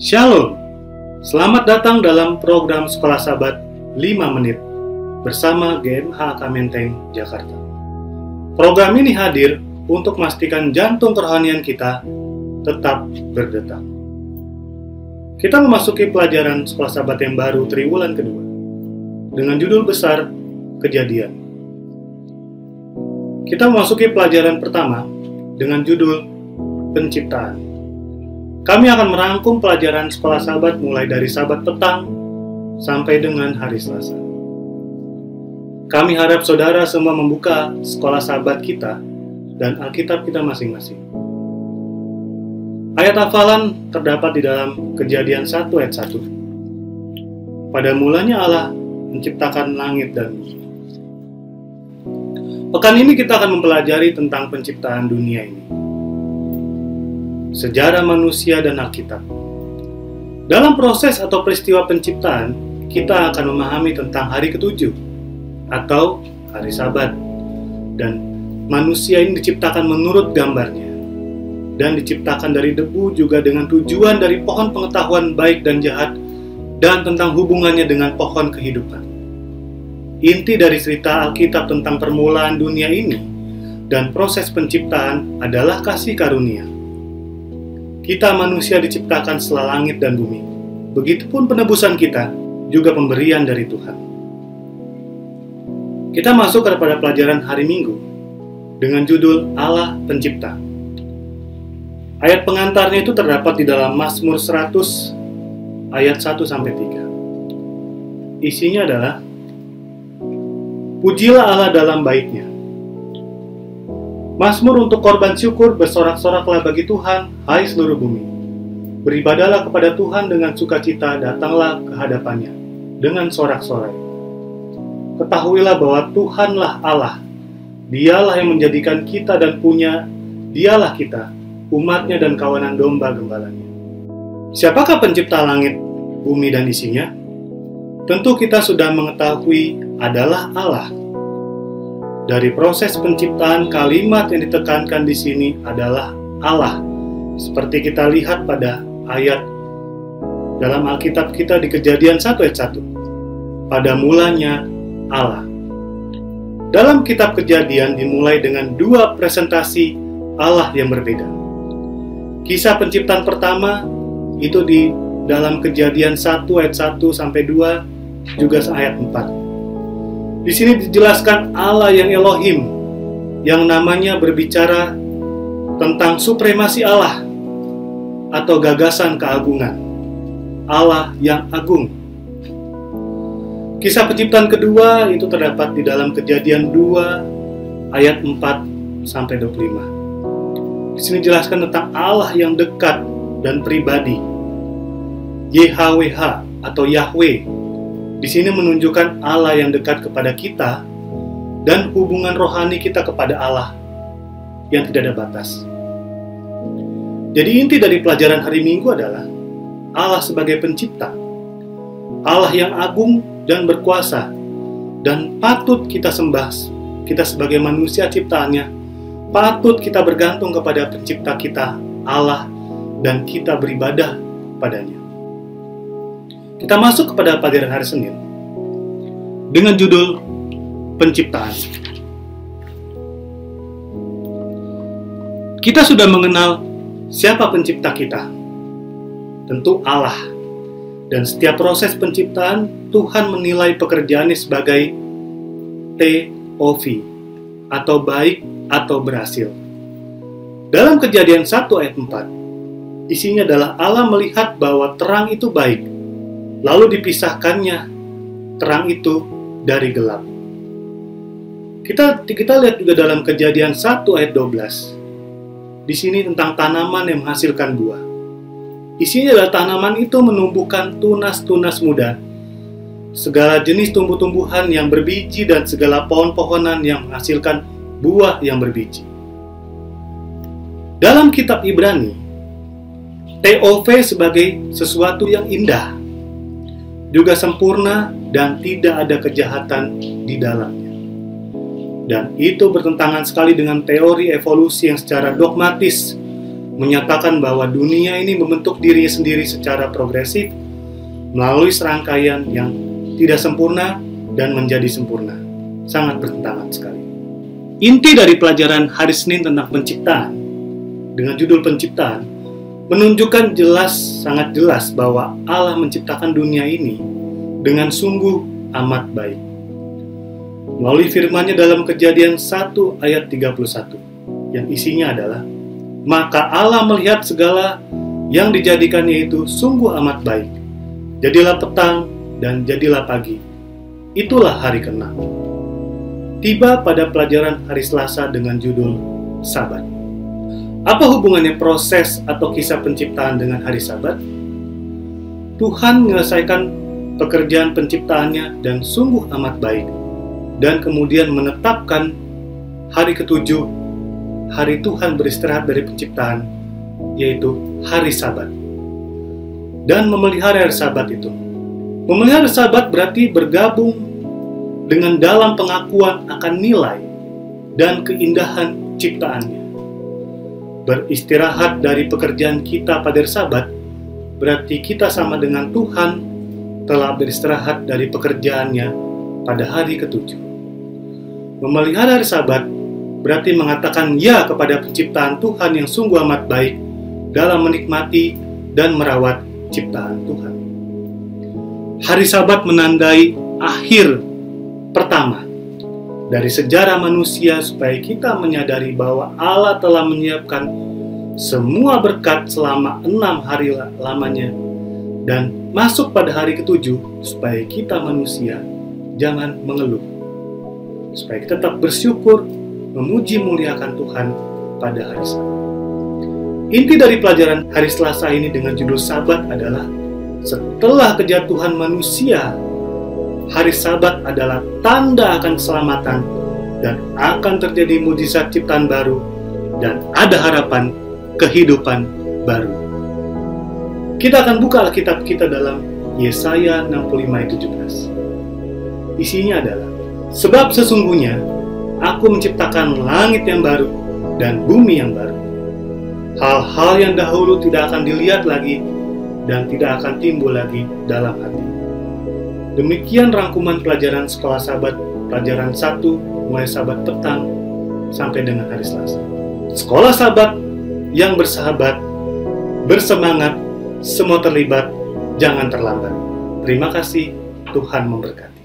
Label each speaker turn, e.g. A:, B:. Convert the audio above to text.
A: Shalom, selamat datang dalam program Sekolah Sabat 5 Menit bersama GMH Kamenteng, Jakarta. Program ini hadir untuk memastikan jantung kerohanian kita tetap berdetak. Kita memasuki pelajaran Sekolah Sabat yang baru triwulan kedua dengan judul besar Kejadian. Kita memasuki pelajaran pertama dengan judul Penciptaan. Kami akan merangkum pelajaran Sekolah Sabat mulai dari Sabat petang sampai dengan hari Selasa. Kami harap saudara semua membuka Sekolah Sabat kita dan Alkitab kita masing-masing. Ayat hafalan terdapat di dalam Kejadian 1 ayat 1. Pada mulanya Allah menciptakan langit dan bumi. Pekan ini kita akan mempelajari tentang penciptaan dunia ini. Sejarah manusia dan Alkitab. Dalam proses atau peristiwa penciptaan, kita akan memahami tentang hari ketujuh atau hari Sabat. Dan manusia ini diciptakan menurut gambarnya. Dan diciptakan dari debu juga dengan tujuan dari pohon pengetahuan baik dan jahat dan tentang hubungannya dengan pohon kehidupan. Inti dari cerita Alkitab tentang permulaan dunia ini dan proses penciptaan adalah kasih karunia. Kita manusia diciptakan setelah langit dan bumi. Begitupun penebusan kita juga pemberian dari Tuhan. Kita masuk kepada pelajaran hari Minggu dengan judul Allah Pencipta. Ayat pengantarnya itu terdapat di dalam Mazmur 100 ayat 1-3. Isinya adalah pujilah Allah dalam baitnya. Mazmur untuk korban syukur, bersorak-soraklah bagi Tuhan, hai seluruh bumi. Beribadahlah kepada Tuhan dengan sukacita, datanglah ke hadapannya dengan sorak-sorai. Ketahuilah bahwa Tuhanlah Allah. Dialah yang menjadikan kita dan punya, dialah kita, umatnya dan kawanan domba gembalanya. Siapakah pencipta langit, bumi dan isinya? Tentu kita sudah mengetahui adalah Allah. Dari proses penciptaan, kalimat yang ditekankan di sini adalah Allah. Seperti kita lihat pada ayat dalam Alkitab kita di Kejadian 1 ayat 1. Pada mulanya Allah. Dalam kitab Kejadian dimulai dengan dua presentasi Allah yang berbeda. Kisah penciptaan pertama itu di dalam Kejadian 1 ayat 1-2 juga ayat 4. Di sini dijelaskan Allah yang Elohim, yang namanya berbicara tentang supremasi Allah atau gagasan keagungan. Allah yang agung. Kisah penciptaan kedua itu terdapat di dalam Kejadian 2 ayat 4-25. Di sini dijelaskan tentang Allah yang dekat dan pribadi. YHWH atau Yahweh. Di sini menunjukkan Allah yang dekat kepada kita dan hubungan rohani kita kepada Allah yang tidak ada batas. Jadi inti dari pelajaran hari Minggu adalah Allah sebagai pencipta, Allah yang agung dan berkuasa, dan patut kita sembah. Kita sebagai manusia ciptaannya, patut kita bergantung kepada pencipta kita, Allah, dan kita beribadah padanya. Kita masuk kepada pelajaran hari Senin dengan judul Penciptaan. Kita sudah mengenal siapa pencipta kita. Tentu Allah. Dan setiap proses penciptaan, Tuhan menilai pekerjaannya sebagai TOV atau baik atau berhasil. Dalam Kejadian 1 ayat 4, isinya adalah Allah melihat bahwa terang itu baik. Lalu dipisahkannya terang itu dari gelap. Kita lihat juga dalam Kejadian 1 ayat 12. Di sini tentang tanaman yang menghasilkan buah. Isinya adalah tanaman itu menumbuhkan tunas-tunas muda, segala jenis tumbuh-tumbuhan yang berbiji dan segala pohon-pohonan yang menghasilkan buah yang berbiji. Dalam kitab Ibrani, TOV sebagai sesuatu yang indah, juga sempurna dan tidak ada kejahatan di dalamnya. Dan itu bertentangan sekali dengan teori evolusi yang secara dogmatis menyatakan bahwa dunia ini membentuk dirinya sendiri secara progresif melalui serangkaian yang tidak sempurna dan menjadi sempurna. Sangat bertentangan sekali. Inti dari pelajaran hari Senin tentang penciptaan dengan judul penciptaan menunjukkan sangat jelas bahwa Allah menciptakan dunia ini dengan sungguh amat baik. Melalui firman-Nya dalam Kejadian 1 ayat 31 yang isinya adalah, maka Allah melihat segala yang dijadikannya itu sungguh amat baik. Jadilah petang dan jadilah pagi. Itulah hari ke-6. Tiba pada pelajaran hari Selasa dengan judul Sabat. Apa hubungannya proses atau kisah penciptaan dengan hari Sabat? Tuhan menyelesaikan pekerjaan penciptaannya dan sungguh amat baik, dan kemudian menetapkan hari ke-7, hari Tuhan beristirahat dari penciptaan, yaitu hari Sabat, dan memelihara hari Sabat itu. Memelihara Sabat berarti bergabung dengan dalam pengakuan akan nilai dan keindahan ciptaannya. Beristirahat dari pekerjaan kita pada hari Sabat berarti kita sama dengan Tuhan telah beristirahat dari pekerjaannya pada hari ke-7. Memelihara hari Sabat berarti mengatakan ya kepada penciptaan Tuhan yang sungguh amat baik dalam menikmati dan merawat ciptaan Tuhan. Hari Sabat menandai akhir pertama dari sejarah manusia supaya kita menyadari bahwa Allah telah menyiapkan semua berkat selama 6 hari lamanya dan masuk pada hari ke-7 supaya kita manusia jangan mengeluh, supaya kita tetap bersyukur, memuji muliakan Tuhan pada hari Sabat. Inti dari pelajaran hari Selasa ini dengan judul Sabat adalah setelah kejatuhan manusia, hari Sabat adalah tanda akan keselamatan dan akan terjadi mujizat ciptaan baru dan ada harapan kehidupan baru. Kita akan buka Alkitab kita dalam Yesaya 65 ayat 17. Isinya adalah, sebab sesungguhnya Aku menciptakan langit yang baru dan bumi yang baru. Hal-hal yang dahulu tidak akan dilihat lagi dan tidak akan timbul lagi dalam hati. Demikian rangkuman pelajaran sekolah Sabat, pelajaran 1 mulai Sabat petang sampai dengan hari Selasa. Sekolah Sabat yang bersahabat, bersemangat, semua terlibat, jangan terlambat. Terima kasih, Tuhan memberkati.